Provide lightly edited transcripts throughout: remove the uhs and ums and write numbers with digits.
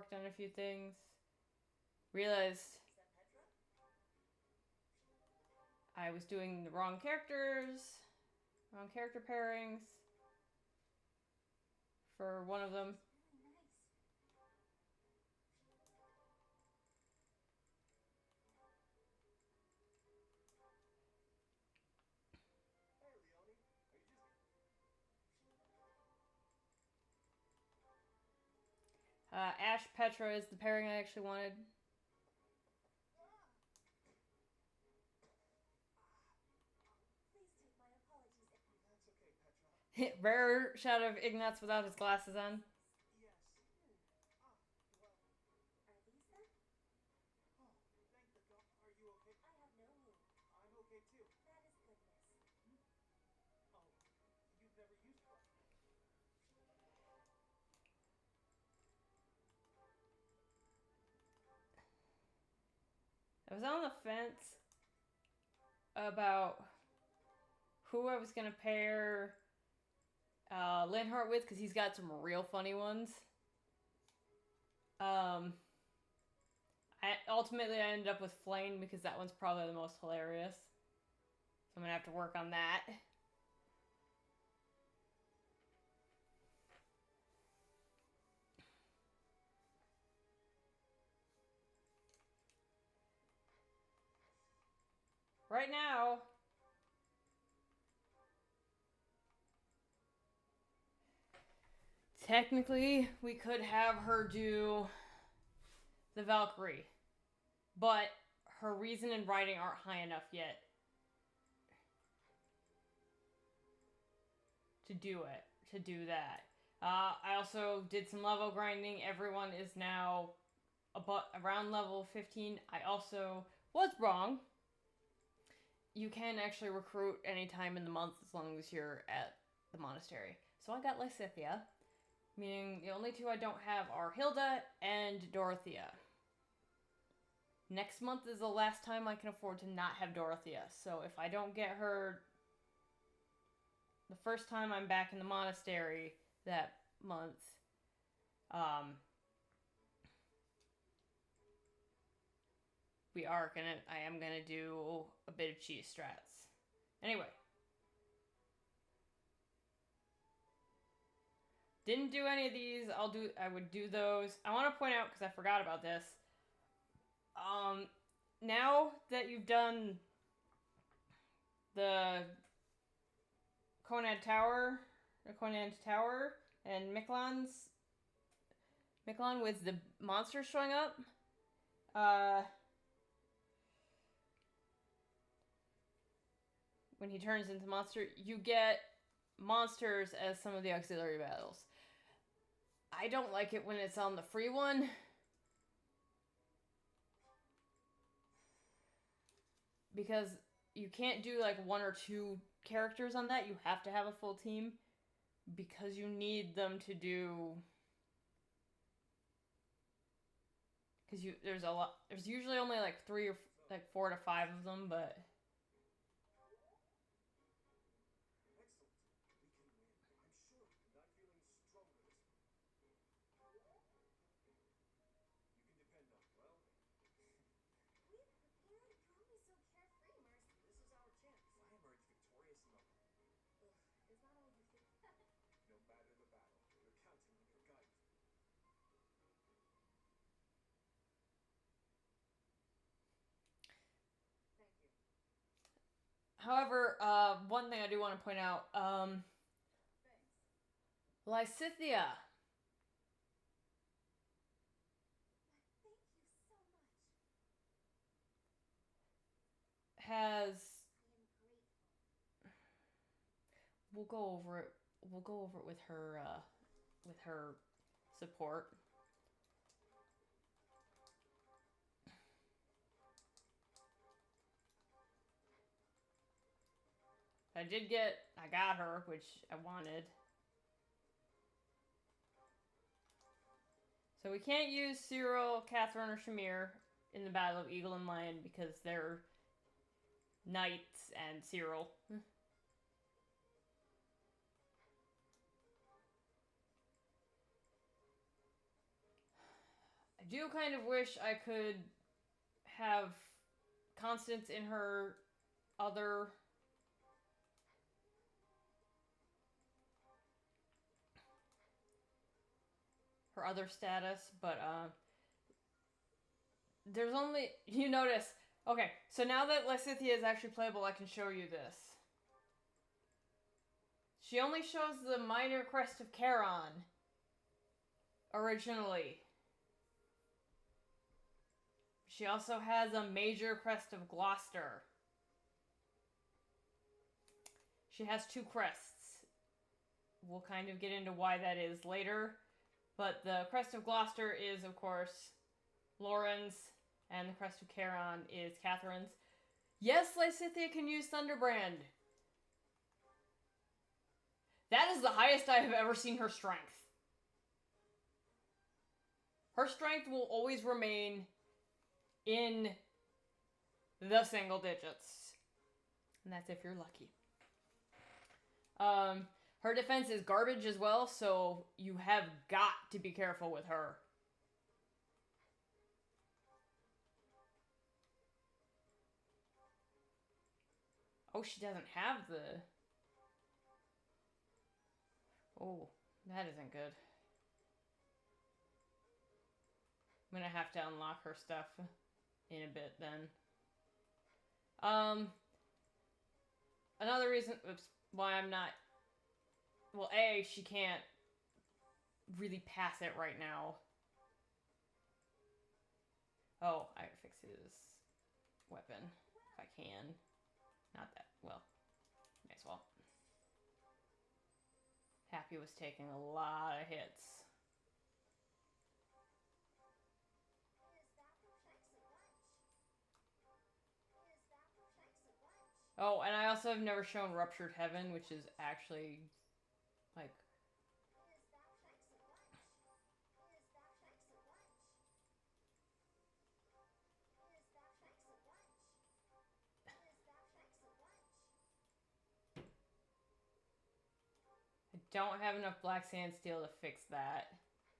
worked on a few things. Realized I was doing the wrong characters, wrong character pairings for one of them. Ash Petra is the pairing I actually wanted. Rare shot of Ignatz without his glasses on. I was on the fence about who I was gonna pair Linhart with because he's got some real funny ones. Ultimately I ended up with Flame because that one's probably the most hilarious. So I'm gonna have to work on that. Right now, technically, we could have her do the Valkyrie, but her reason and writing aren't high enough yet to do it, to do that. I also did some level grinding. Everyone is now around level 15. I also was wrong. You can actually recruit any time in the month as long as you're at the monastery. So I got Lysithia, meaning the only two I don't have are Hilda and Dorothea. Next month is the last time I can afford to not have Dorothea. So if I don't get her the first time I'm back in the monastery that month, I am gonna do a bit of cheese strats. Anyway. Didn't do any of these. I would do those. I want to point out, because I forgot about this. Now that you've done the Conad Tower, and Miquelon with the monsters showing up, when he turns into monster, you get monsters as some of the auxiliary battles. I don't like it when it's on the free one. Because you can't do like one or two characters on that. You have to have a full team. Because you need them to do... Because there's a lot... There's usually only like 3 or like 4 to 5 of them, but... However, one thing I do want to point out, Lysithia has... We'll go over it. We'll go over it with her support. I got her, which I wanted. So we can't use Cyril, Catherine, or Shamir in the Battle of Eagle and Lion because they're knights and Cyril. I do kind of wish I could have Constance in her other status, but there's only you notice. Okay, so now that Lysithea is actually playable, I can show you this. She only shows the minor crest of Charon originally. She also has a major crest of Gloucester. She has 2 crests. We'll kind of get into why that is later. But the crest of Gloucester is, of course, Lauren's, and the crest of Charon is Catherine's. Yes, Lysithea can use Thunderbrand. That is the highest I have ever seen her strength. Her strength will always remain in the single digits. And that's if you're lucky. Her defense is garbage as well, so you have got to be careful with her. Oh, she doesn't have the... Oh, that isn't good. I'm gonna have to unlock her stuff in a bit then. Another reason why I'm not... Well, A, she can't really pass it right now. Oh, I gotta fix his weapon if I can. Not that. Well, may as well. Happy was taking a lot of hits. Oh, and I also have never shown Ruptured Heaven, which is actually, like... I don't have enough Black Sand Steel to fix that,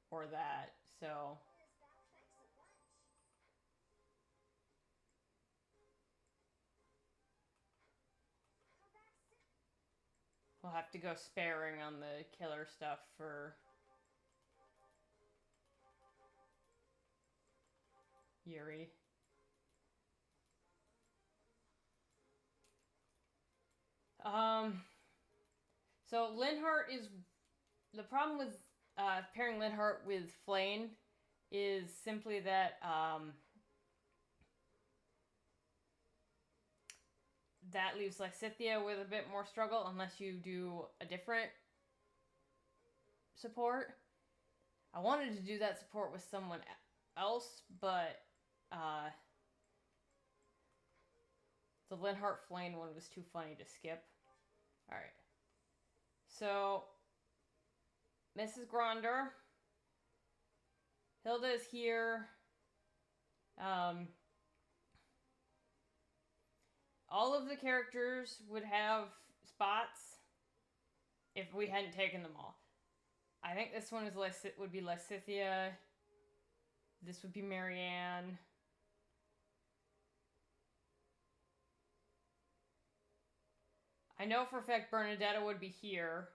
or that, so... We'll have to go sparing on the killer stuff for Yuri. So Linhardt is... The problem with pairing Linhardt with Flayn is simply that, that leaves Lysithea with a bit more struggle unless you do a different support. I wanted to do that support with someone else, but the Linhardt Flayn one was too funny to skip. Alright. So, Mrs. Gronder. Hilda is here. All of the characters would have spots if we hadn't taken them all. I think this one is would be Lysithea. This would be Marianne. I know for a fact Bernadetta would be here.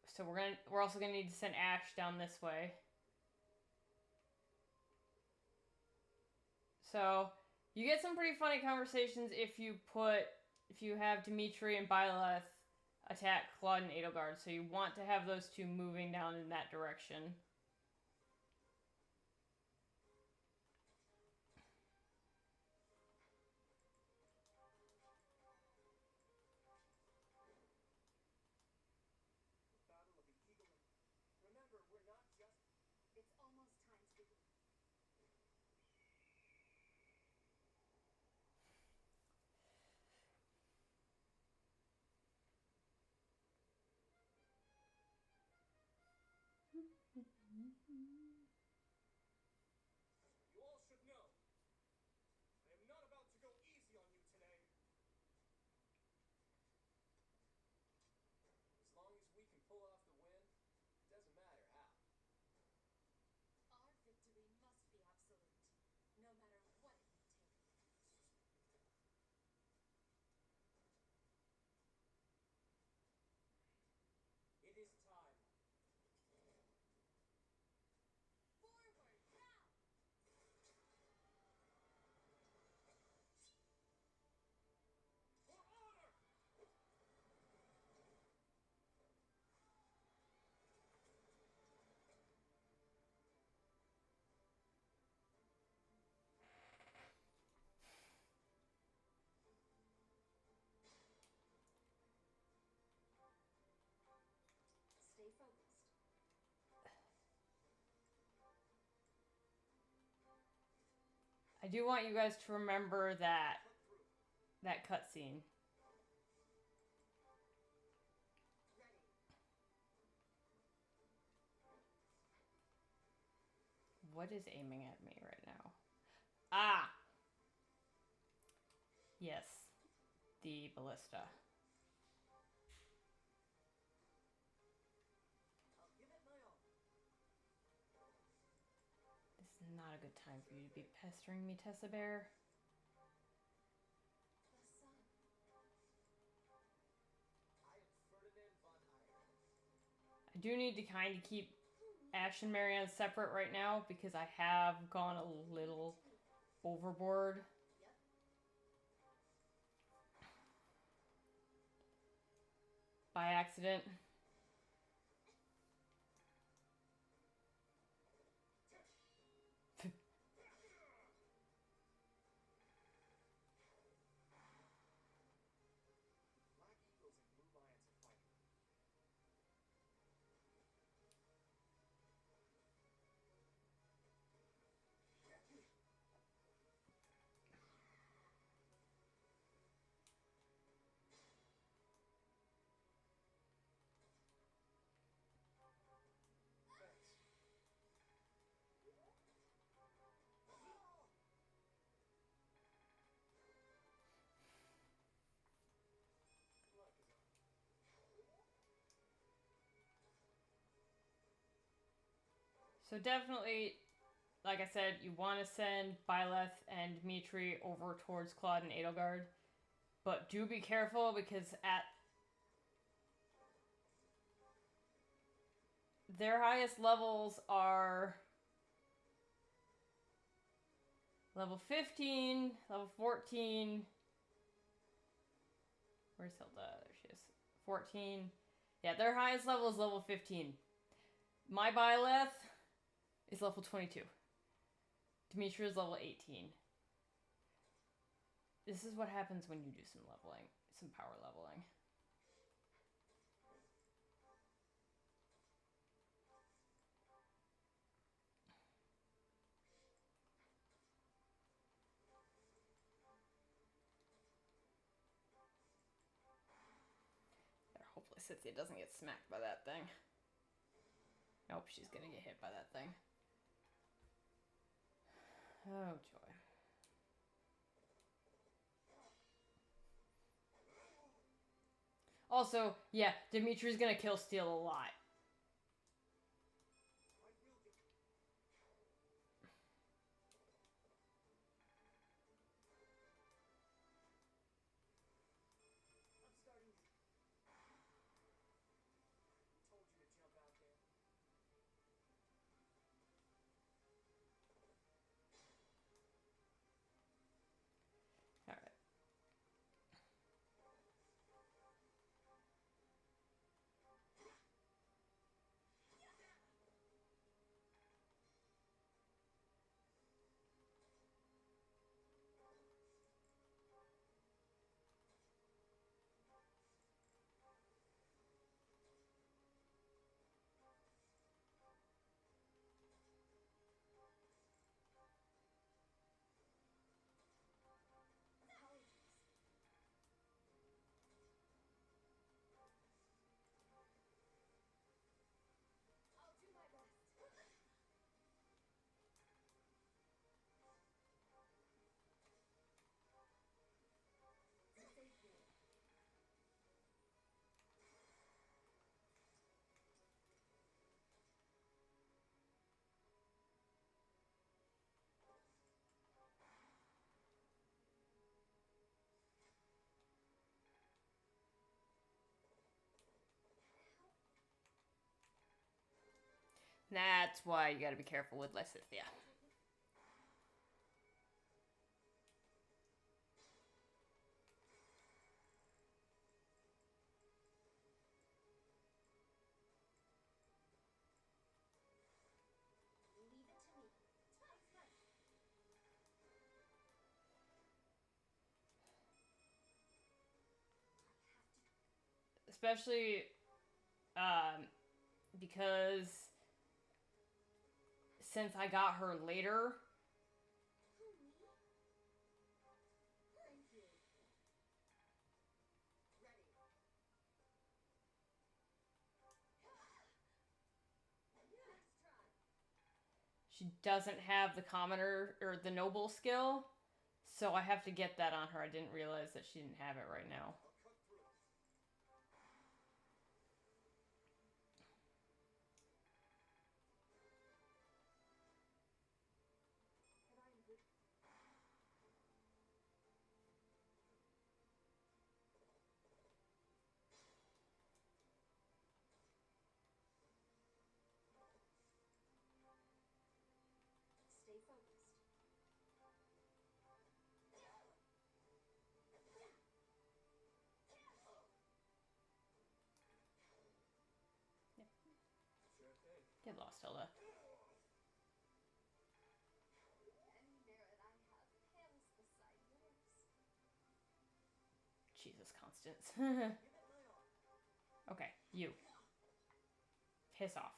So we're also gonna need to send Ash down this way. So you get some pretty funny conversations if you have Dimitri and Byleth attack Claude and Edelgard. So you want to have those two moving down in that direction. You all should know, I am not about to go easy on you today. As long as we can pull off I do want you guys to remember that Cut through. cutscene. Ready. What is aiming at me right now? Ah! Yes. The ballista. I'll give it my all. This is not a good time for you to be pestering me, Tessa Bear. The sun. I am Ferdinand von Iron. I do need to kind of keep Ash and Marianne separate right now because I have gone a little overboard. Yep. By accident. Black Eagles and Blue Lions are fighting. Thanks. Luck is on. So definitely, like I said, you want to send Byleth and Dmitri over towards Claude and Edelgard. But do be careful because at their highest levels are level 15, level 14. Where's Hilda? There she is. 14. Yeah, their highest level is level 15. My Byleth is level 22. Dimitri is level 18. This is what happens when you do some leveling, some power leveling. Hopefully Cynthia doesn't get smacked by that thing. Nope, she's gonna get hit by that thing. Oh, joy. Also, yeah, Dimitri's gonna kill Steel a lot. I will get. I'm starting to. Who told you to jump out there? Alright. Apologies. I'll do my best. Save me. That's why you gotta be careful with Lysithia. Leave it to me. Thanks, friend. I have to. Especially, because since I got her later, Who, me? she doesn't have the commoner or the noble skill, so I have to get that on her. I didn't realize that she didn't have it right now. I'll cut through. Have I improved? Stay focused. Sure thing. Get lost, Hilda. Any merit I have pales beside yours. Jesus, Constance. Give it my all. Okay, you. Piss off.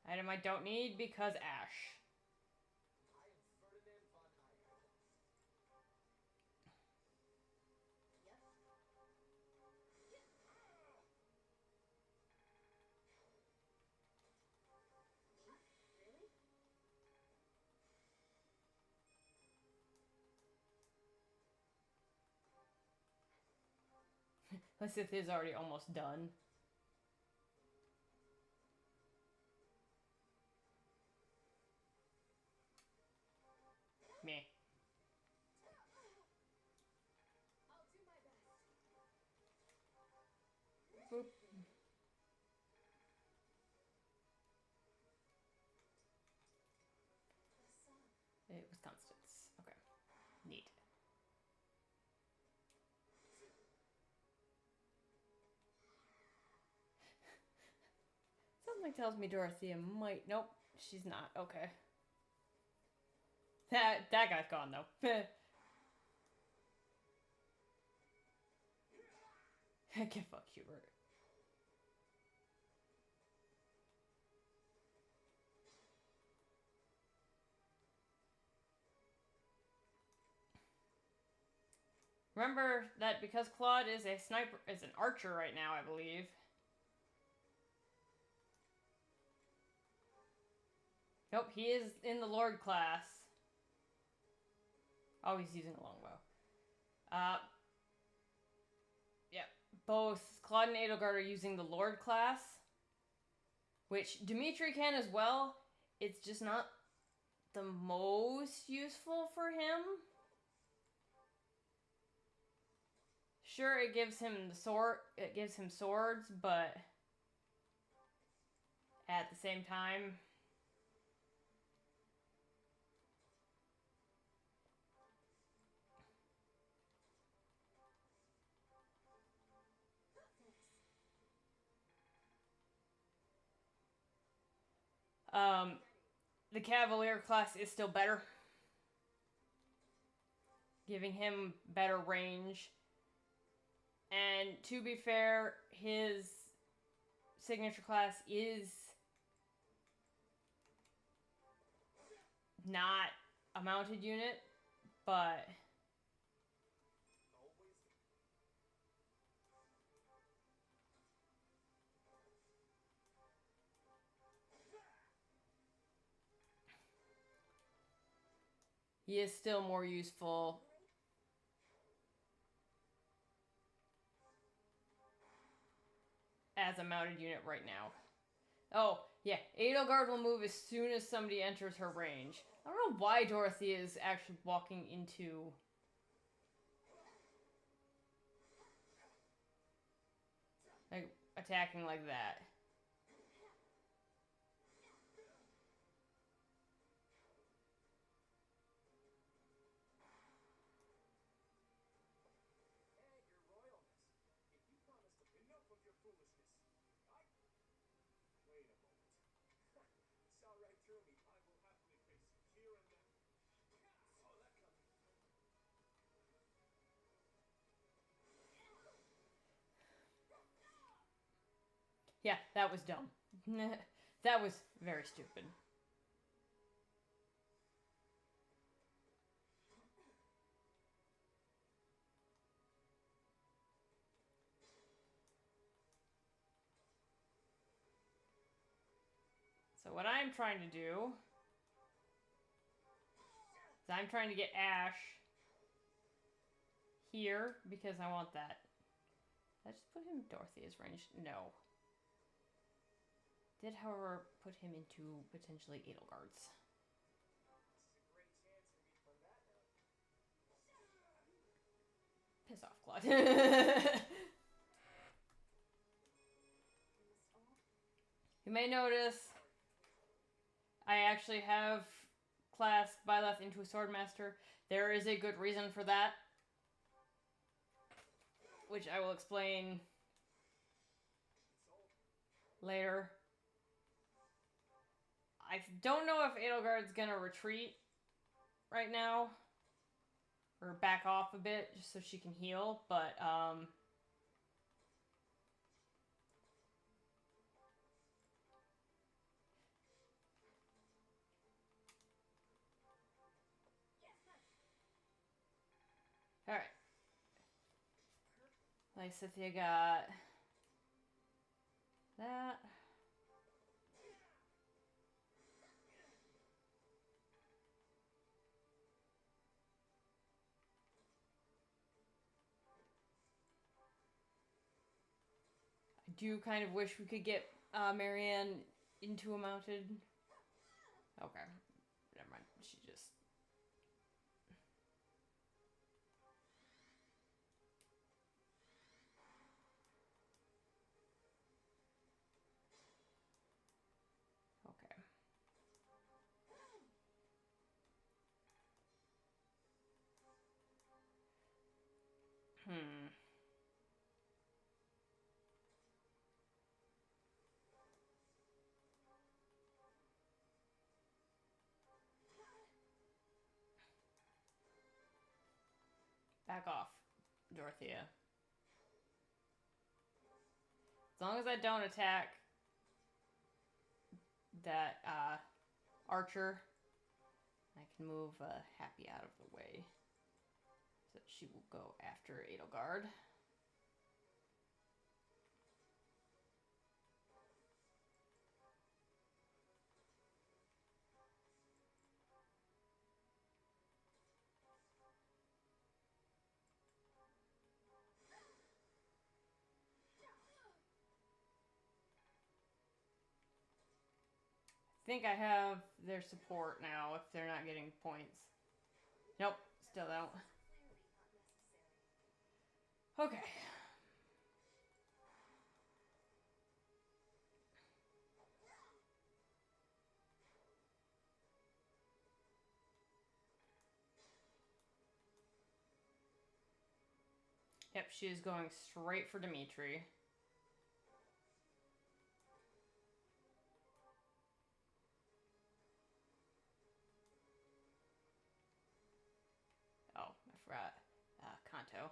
Item I don't need because Ash. I am Ferdinand von Iron. Yep. Me? Really? Lysith is already almost done. Meh. I'll do my best. Boop. The sun. It was Constance. Okay. Neat. Something tells me Dorothea might. Nope, she's not. Okay. That guy's gone though. Get fuck Hubert. Remember that because Claude is a sniper, is an archer right now, I believe. Nope, he is in the Lord class. Oh, he's using a longbow. Yeah, both Claude and Edelgard are using the Lord class, which Dimitri can as well. It's just not the most useful for him. Sure, it gives him the sword. It gives him swords, but at the same time, Ready. the Cavalier class is still better, giving him better range. And to be fair, his signature class is not a mounted unit, but Always. he is still more useful as a mounted unit right now. Oh, yeah, Edelgard will move as soon as somebody enters her range. I don't know why Dorothy is actually walking into... like, attacking like that. Hey, your royalness. If you promise to enough of your foolishness, I... Wait a moment. You saw right through me. I will happily face you here and now. Saw that coming. Yeah, that was dumb. That was very stupid. So what I'm trying to do is I'm trying to get Ash here because I want that. Did I just put him in Dorothea's range? No. Did, however, put him into potentially Edelgard's. This is a great chance for me to find that out. Piss off, Claude. You may notice I actually have classed Byleth into a Swordmaster. There is a good reason for that, which I will explain later. I don't know if Edelgard's gonna retreat right now, or back off a bit just so she can heal, but alright. Lysithea got that. I do kind of wish we could get Marianne into a mounted. Okay, never mind. She just. Okay. Hmm. Back off, Dorothea. As long as I don't attack that archer, I can move Happy out of the way. So she will go after Edelgard. I think I have their support now if they're not getting points. Nope, still don't. Okay. Yep, she is going straight for Dimitri. Oh, I forgot. Kanto.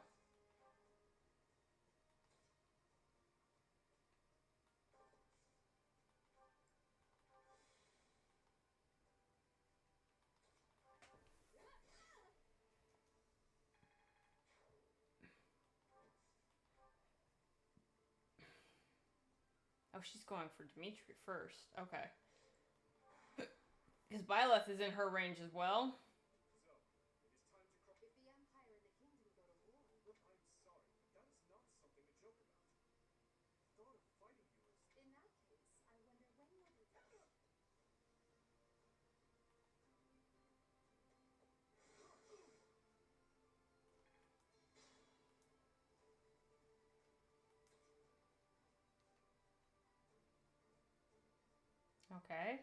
Oh, she's going for Dimitri first. Okay. Because Byleth is in her range as well. So, it is time to cross. If the Empire and the Kingdom go to war, Look, I'm sorry, but that is not something to joke about. The thought of fighting you is. in that case, I wonder when you'll be ready. Okay.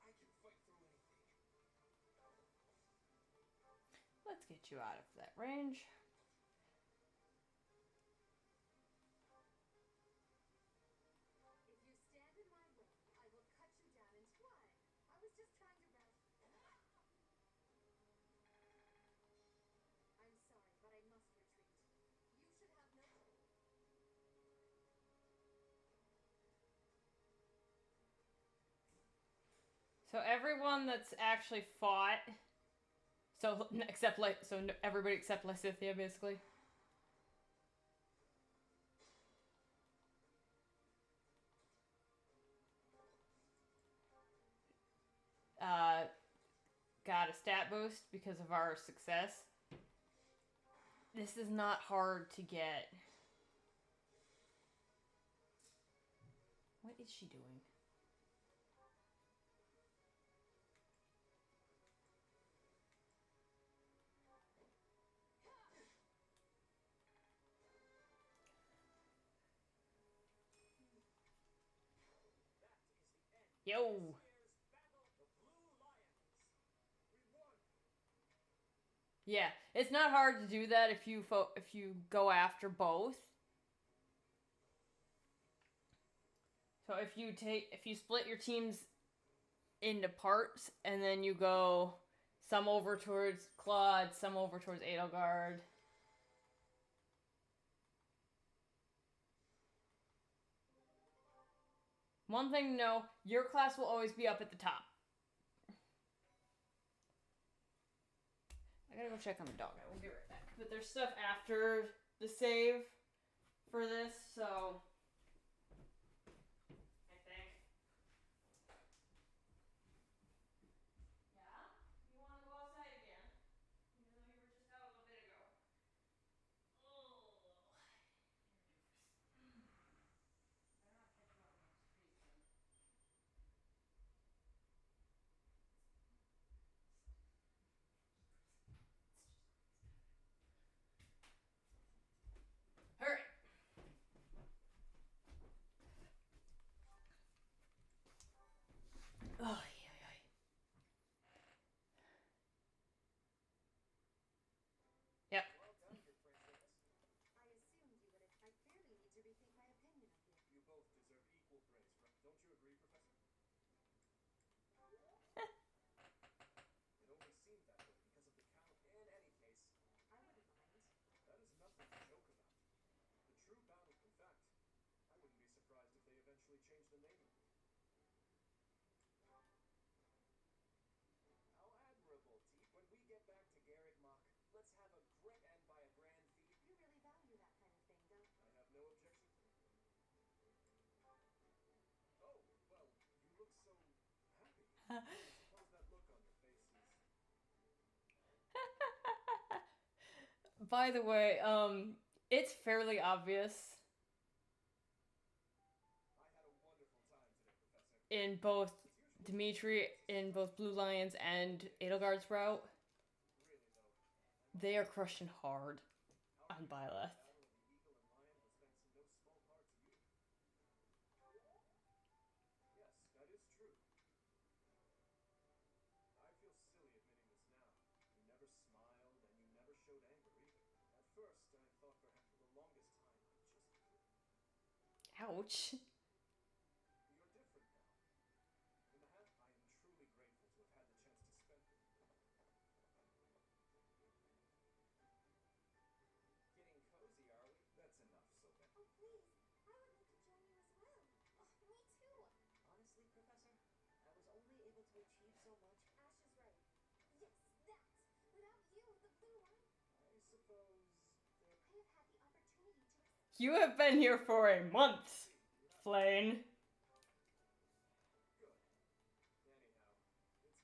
I can fight through anything. Let's get you out of that range. If you stand in my way, I will cut you down in twine. I was just trying to I'm sorry, but I must retreat. You should have no. So everyone that's actually fought, so except everybody except Lysithea, basically. got a stat boost because of our success. This is not hard to get. What is she doing? That is the end. Yo! This year's Battle of the Blue Lions. We won. Yeah, it's not hard to do that if you go after both. So if you split your teams into parts and then you go some over towards Claude, some over towards Edelgard. One thing to know, your class will always be up at the top. I gotta go check on the dog. I will be right back. But there's stuff after the save for this, so I think. Yeah? You wanna go outside again? Even though you were just out a little bit ago. Oh. Better not catch you out in the streets then. Hurry! Oh, yeah. Yep. Well done, good princess. I assumed you would have. I clearly need to rethink my opinion of you. You both deserve equal praise. Don't you agree, Professor? It only seemed that way because of the count. In any case, I wouldn't mind. that is nothing to joke about. The true battle, in fact, I wouldn't be surprised if they eventually changed the name of it. How admirable, Teep. When we get back to Garreg Mach, let's have a great end by a grand feat. You really value that kind of thing, don't you? I have no objection to it. Oh, well, you look so happy. I suppose that look on your face is... By the way, it's fairly obvious I had a wonderful time today, Professor. in both As usual, Dimitri, in both Blue Lions and Edelgard's route. really, though, I They are crushing hard How on the Byleth. battle of the Eagle and Lion was thanks in no small part to you. Yes, that is true. I feel silly admitting this now. You never smiled, and you never showed anger either. At first, I thought perhaps for the longest time I just couldn't. Ouch. You're different now. In the hat, I am truly grateful to have had the chance to spend with you. Getting cozy, are we? That's enough, Sylvan. Oh, please. I would like to join you as well. Oh, me too. Honestly, Professor, I was only able to achieve so much. Ash is right. Yes, that. Without you, the blue line. I suppose there... I have had the opportunity to. You have been here for a month, Flane. Good. Anyhow, it's getting...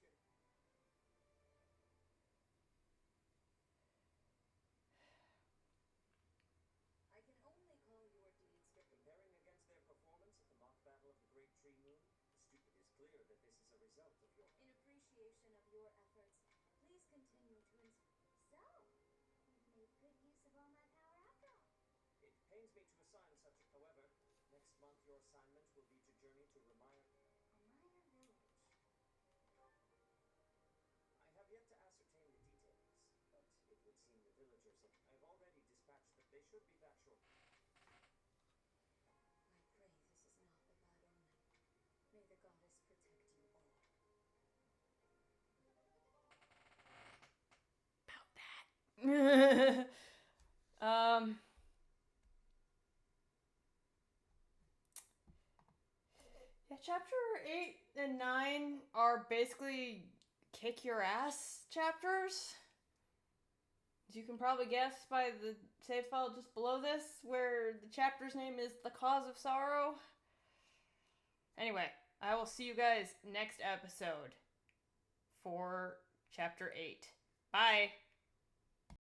I can only call your deeds comparing against their performance at the mock battle of the Great Tree Moon. It is clear that this is a result of your... In appreciation of your efforts, please continue to So, we've made good use of all my power after all. It pains me to assign such a... However, next month your assignment will be to journey to Ramire. Amaya Village. I have yet to ascertain the details, but it would seem the villagers have... I have already dispatched that they should be back shortly. I pray this is not a bad omen. May the goddess protect you all. About that. Yeah, chapter 8 and 9 are basically kick your ass chapters. As you can probably guess by the save file just below this, where the chapter's name is The Cause of Sorrow. Anyway, I will see you guys next episode for Chapter 8. Bye!